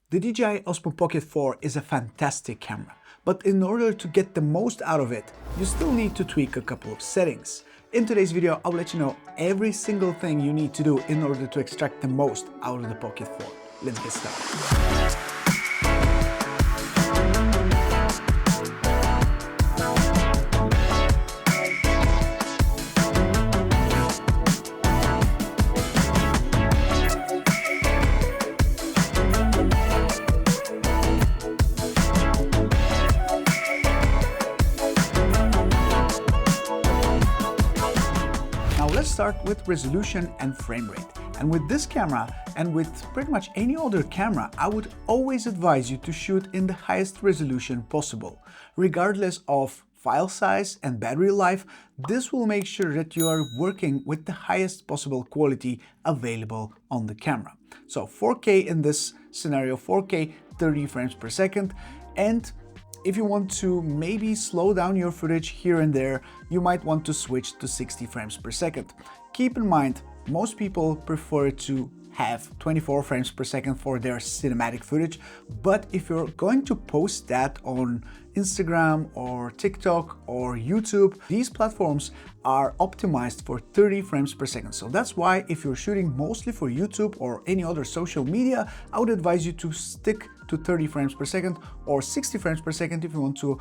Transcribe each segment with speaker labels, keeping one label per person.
Speaker 1: The DJI Osmo Pocket 4 is a fantastic camera, but in order to get the most out of it, you still need to tweak a couple of settings. In today's video, I'll let you know every single thing you need to do in order to extract the most out of the Pocket 4. Let's get started. Let's start with resolution and frame rate. And with this camera, and with pretty much any other camera, I would always advise you to shoot in the highest resolution possible. Regardless of file size and battery life, this will make sure that you are working with the highest possible quality available on the camera. So 4K in this scenario, 4K 30 frames per second, and if you want to maybe slow down your footage here and there, you might want to switch to 60 frames per second. Keep in mind, most people prefer to have 24 frames per second for their cinematic footage, but if you're going to post that on Instagram or TikTok or YouTube, these platforms are optimized for 30 frames per second. So that's why if you're shooting mostly for YouTube or any other social media, I would advise you to stick to 30 frames per second or 60 frames per second if you want to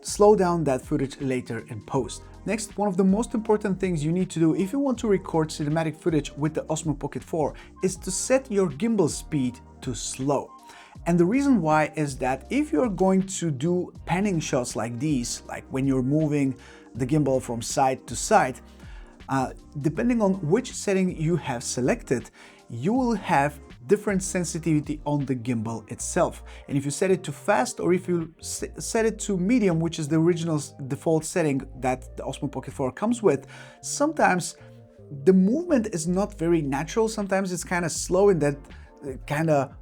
Speaker 1: slow down that footage later in post. Next, one of the most important things you need to do if you want to record cinematic footage with the Osmo Pocket 4 is to set your gimbal speed to slow. And the reason why is that if you're going to do panning shots like these, like when you're moving the gimbal from side to side, depending on which setting you have selected, you will have different sensitivity on the gimbal itself. And if you set it to fast or if you set it to medium, which is the original default setting that the Osmo Pocket 4 comes with, sometimes the movement is not very natural. Sometimes it's kind of slow and that kind of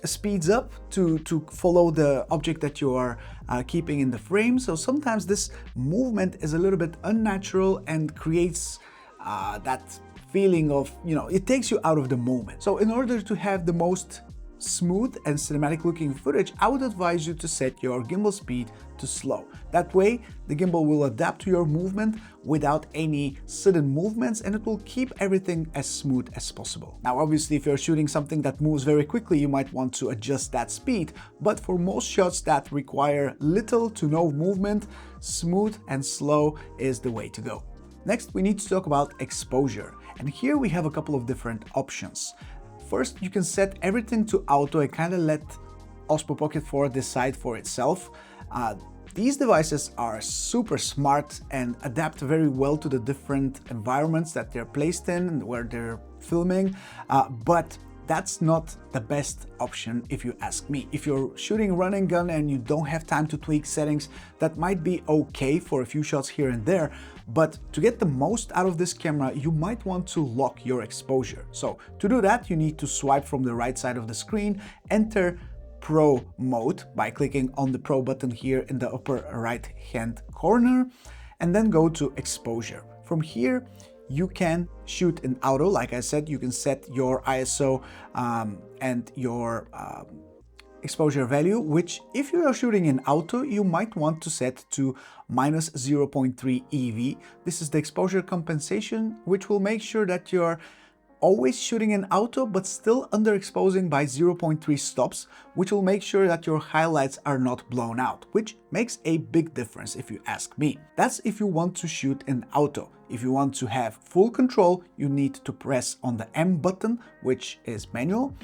Speaker 1: speeds up to follow the object that you are keeping in the frame. So sometimes this movement is a little bit unnatural and creates that feeling of, it takes you out of the moment. So in order to have the most smooth and cinematic looking footage, I would advise you to set your gimbal speed to slow. That way, the gimbal will adapt to your movement without any sudden movements and it will keep everything as smooth as possible. Now, obviously, if you're shooting something that moves very quickly, you might want to adjust that speed, but for most shots that require little to no movement, smooth and slow is the way to go. Next, we need to talk about exposure. And here we have a couple of different options. First, you can set everything to auto and kind of let Osmo Pocket 4 decide for itself. These devices are super smart and adapt very well to the different environments that they're placed in, where they're filming, but that's not the best option if you ask me. If you're shooting run and gun and you don't have time to tweak settings, that might be okay for a few shots here and there, but to get the most out of this camera, you might want to lock your exposure. So to do that, you need to swipe from the right side of the screen, enter Pro mode by clicking on the Pro button here in the upper right hand corner, and then go to exposure. From here, you can shoot in auto. Like I said, you can set your ISO and your exposure value, which if you are shooting in auto, you might want to set to minus 0.3 EV. This is the exposure compensation, which will make sure that you're always shooting in auto, but still underexposing by 0.3 stops, which will make sure that your highlights are not blown out, which makes a big difference if you ask me. That's if you want to shoot in auto. If you want to have full control, you need to press on the M button, which is manual,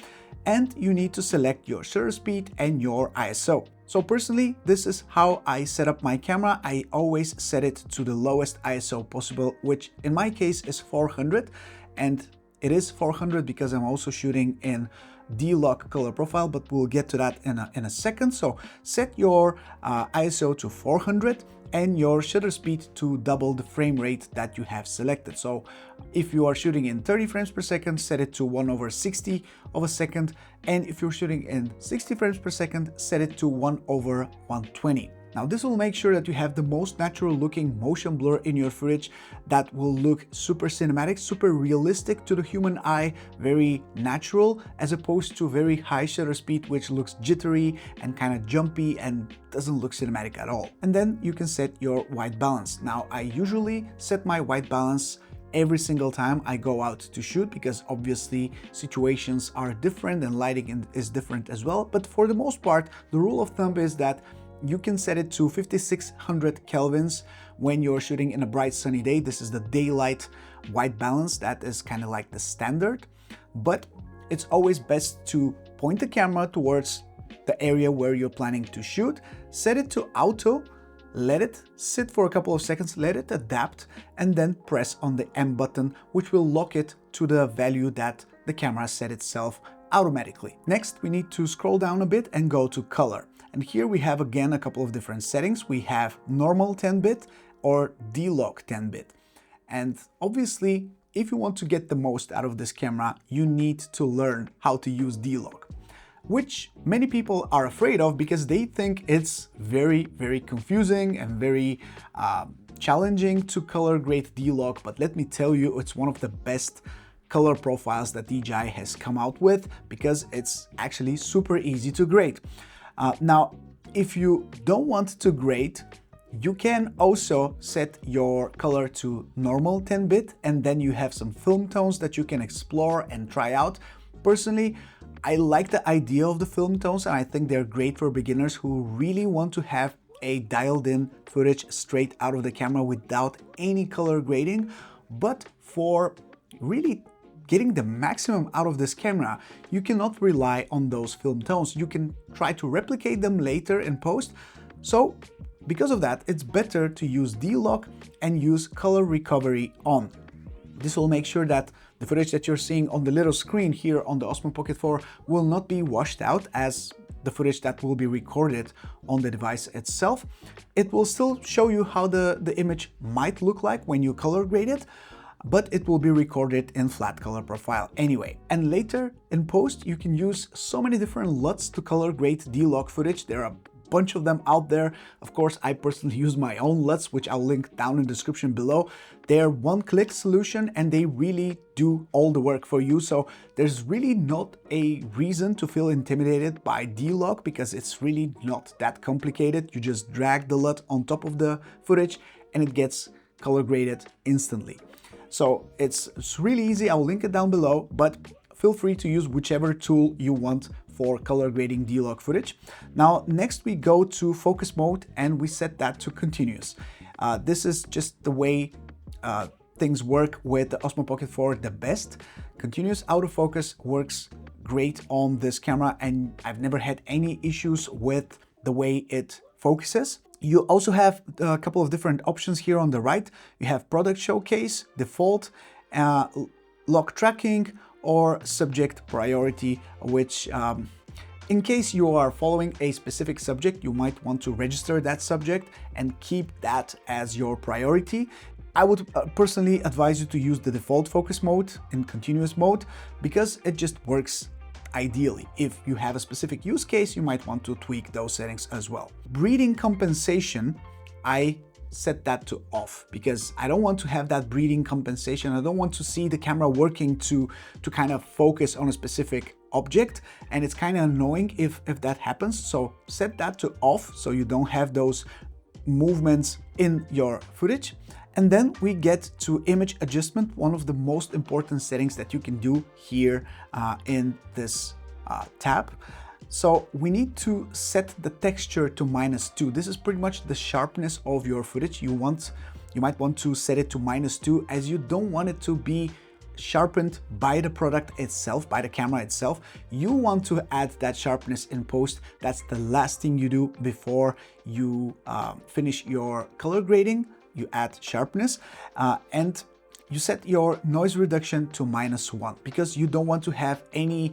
Speaker 1: and you need to select your shutter speed and your ISO. So personally, this is how I set up my camera. I always set it to the lowest ISO possible, which in my case is 400, and it is 400 because I'm also shooting in D-Lock color profile, but we'll get to that in a second. So set your ISO to 400 and your shutter speed to double the frame rate that you have selected. So if you are shooting in 30 frames per second, set it to 1/60 of a second. And if you're shooting in 60 frames per second, set it to 1/120. Now this will make sure that you have the most natural looking motion blur in your footage that will look super cinematic, super realistic to the human eye, very natural, as opposed to very high shutter speed which looks jittery and kind of jumpy and doesn't look cinematic at all. And then you can set your white balance. Now I usually set my white balance every single time I go out to shoot, because obviously situations are different and lighting is different as well. But for the most part, the rule of thumb is that you can set it to 5600 kelvins when you're shooting in a bright sunny day. This is the daylight white balance. That is kind of like the standard, but it's always best to point the camera towards the area where you're planning to shoot, set it to auto, let it sit for a couple of seconds, let it adapt, and then press on the M button, which will lock it to the value that the camera set itself automatically. Next, we need to scroll down a bit and go to color. And here we have again a couple of different settings. We have normal 10-bit or D-Log 10-bit. And obviously, if you want to get the most out of this camera, you need to learn how to use D-Log, which many people are afraid of because they think it's very, very confusing and very challenging to color grade D-Log. But let me tell you, it's one of the best color profiles that DJI has come out with, because it's actually super easy to grade. Now, if you don't want to grade, you can also set your color to normal 10-bit, and then you have some film tones that you can explore and try out. Personally, I like the idea of the film tones, and I think they're great for beginners who really want to have a dialed in footage straight out of the camera without any color grading. But for really getting the maximum out of this camera, you cannot rely on those film tones. You can try to replicate them later in post. So because of that, it's better to use D-Log and use color recovery on. This will make sure that the footage that you're seeing on the little screen here on the Osmo Pocket 4 will not be washed out as the footage that will be recorded on the device itself. It will still show you how the image might look like when you color grade it, but it will be recorded in flat color profile anyway. And later in post, you can use so many different LUTs to color grade D-Log footage. There are bunch of them out there. Of course, I personally use my own LUTs, which I'll link down in the description below. They're one-click solution and they really do all the work for you. So there's really not a reason to feel intimidated by D-Log, because it's really not that complicated. You just drag the LUT on top of the footage and it gets color graded instantly. So it's really easy. I'll link it down below, but feel free to use whichever tool you want for color grading D-Log footage. Now, next we go to focus mode and we set that to continuous. This is just the way things work with the Osmo Pocket 4 the best. Continuous autofocus works great on this camera and I've never had any issues with the way it focuses. You also have a couple of different options here on the right. You have product showcase, default, lock tracking, or subject priority, which in case you are following a specific subject, you might want to register that subject and keep that as your priority. I would personally advise you to use the default focus mode in continuous mode because it just works ideally. If you have a specific use case, you might want to tweak those settings as well. Breathing compensation, I set that to off because I don't want to have that breathing compensation. I don't want to see the camera working to kind of focus on a specific object, and it's kind of annoying if that happens. So set that to off so you don't have those movements in your footage. And then we get to image adjustment, one of the most important settings that you can do here in this tab. So we need to set the texture to -2. This is pretty much the sharpness of your footage. You might want to set it to -2 as you don't want it to be sharpened by the product itself, by the camera itself. You want to add that sharpness in post. That's the last thing you do before you finish your color grading. You add sharpness and you set your noise reduction to -1 because you don't want to have any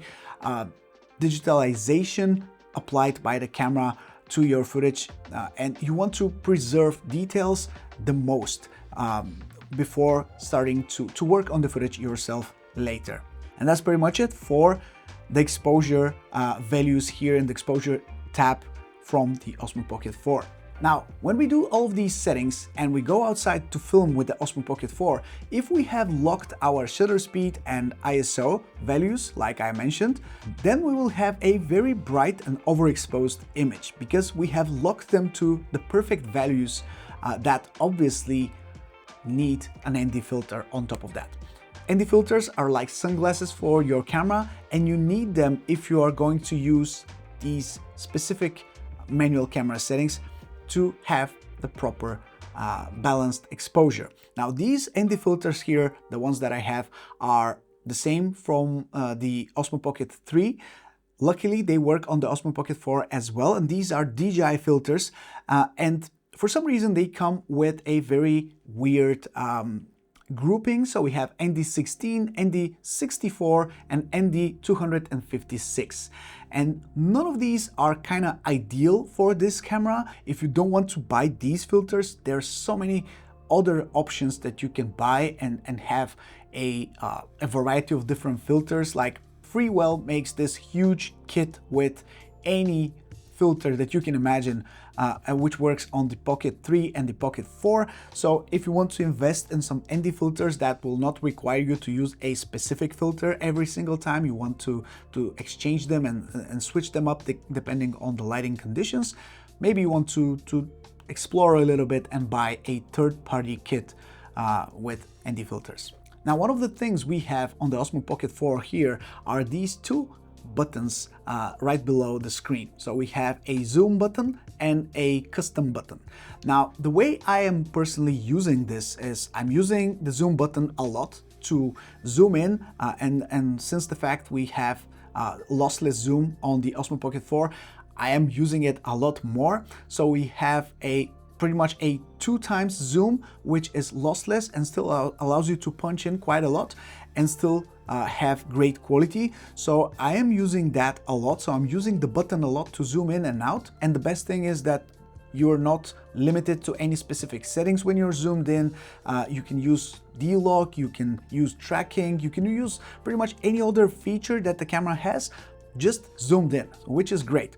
Speaker 1: digitalization applied by the camera to your footage and you want to preserve details the most before starting to work on the footage yourself later. And that's pretty much it for the exposure values here in the exposure tab from the Osmo Pocket 4. Now, when we do all of these settings and we go outside to film with the Osmo Pocket 4, if we have locked our shutter speed and ISO values, like I mentioned, then we will have a very bright and overexposed image because we have locked them to the perfect values that obviously need an ND filter on top of that. ND filters are like sunglasses for your camera, and you need them if you are going to use these specific manual camera settings to have the proper balanced exposure. Now, these ND filters here, the ones that I have, are the same from the Osmo Pocket 3. Luckily, they work on the Osmo Pocket 4 as well, and these are DJI filters, and for some reason they come with a very weird grouping. So we have ND16, ND64, and ND256. And none of these are kind of ideal for this camera. If you don't want to buy these filters, there's so many other options that you can buy and have a variety of different filters. Like Freewell makes this huge kit with any filter that you can imagine, which works on the Pocket 3 and the Pocket 4. So if you want to invest in some ND filters that will not require you to use a specific filter every single time, you want to exchange them and switch them up depending on the lighting conditions, maybe you want to explore a little bit and buy a third-party kit with ND filters. Now, one of the things we have on the Osmo Pocket 4 here are these two buttons right below the screen. So we have a zoom button and a custom button. Now, the way I am personally using this is I'm using the zoom button a lot to zoom in, and since the fact we have lossless zoom on the Osmo Pocket 4, I am using it a lot more. So we have pretty much a 2x zoom, which is lossless and still allows you to punch in quite a lot and still have great quality. So I am using that a lot. So I'm using the button a lot to zoom in and out. And the best thing is that you're not limited to any specific settings when you're zoomed in. You can use D-Lock, you can use tracking, you can use pretty much any other feature that the camera has, just zoomed in, which is great.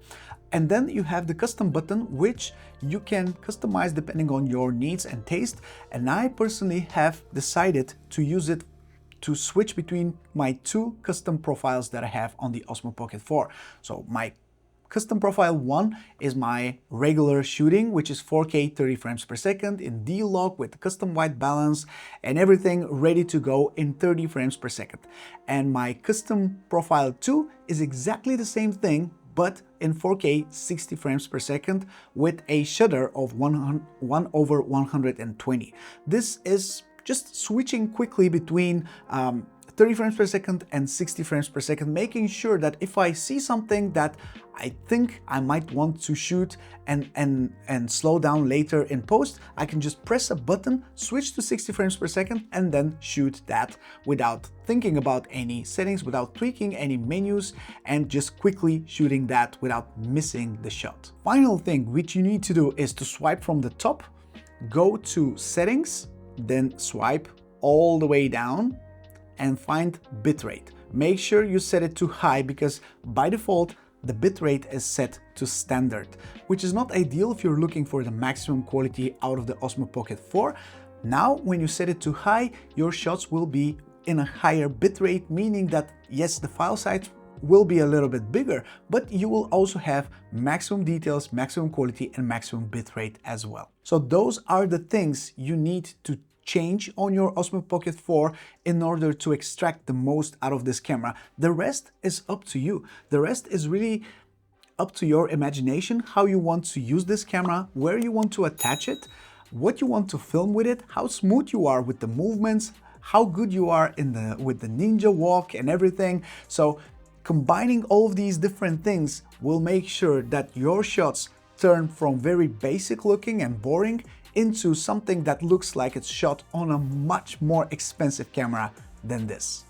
Speaker 1: And then you have the custom button, which you can customize depending on your needs and taste. And I personally have decided to use it to switch between my two custom profiles that I have on the Osmo Pocket 4. So my custom profile 1 is my regular shooting, which is 4K 30 frames per second in D-Lock with custom white balance and everything ready to go in 30 frames per second. And my custom profile 2 is exactly the same thing, but in 4K 60 frames per second with a shutter of 1/120. This is just switching quickly between 30 frames per second and 60 frames per second, making sure that if I see something that I think I might want to shoot and slow down later in post, I can just press a button, switch to 60 frames per second, and then shoot that without thinking about any settings, without tweaking any menus, and just quickly shooting that without missing the shot. Final thing which you need to do is to swipe from the top, go to settings, then swipe all the way down and find bitrate. Make sure you set it to high because by default the bitrate is set to standard, which is not ideal if you're looking for the maximum quality out of the Osmo Pocket 4. Now, when you set it to high, your shots will be in a higher bitrate, meaning that yes, the file size will be a little bit bigger, but you will also have maximum details, maximum quality, and maximum bitrate as well. So those are the things you need to change on your Osmo Pocket 4 in order to extract the most out of this camera. The rest is up to you. The rest is really up to your imagination, how you want to use this camera, where you want to attach it, what you want to film with it, how smooth you are with the movements, how good you are with the ninja walk and everything. So combining all of these different things will make sure that your shots turn from very basic looking and boring into something that looks like it's shot on a much more expensive camera than this.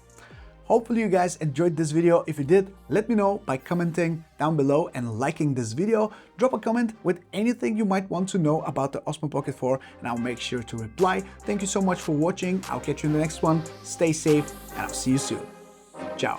Speaker 1: Hopefully you guys enjoyed this video. If you did, let me know by commenting down below and liking this video. Drop a comment with anything you might want to know about the Osmo Pocket 4 and I'll make sure to reply. Thank you so much for watching. I'll catch you in the next one. Stay safe and I'll see you soon. Ciao.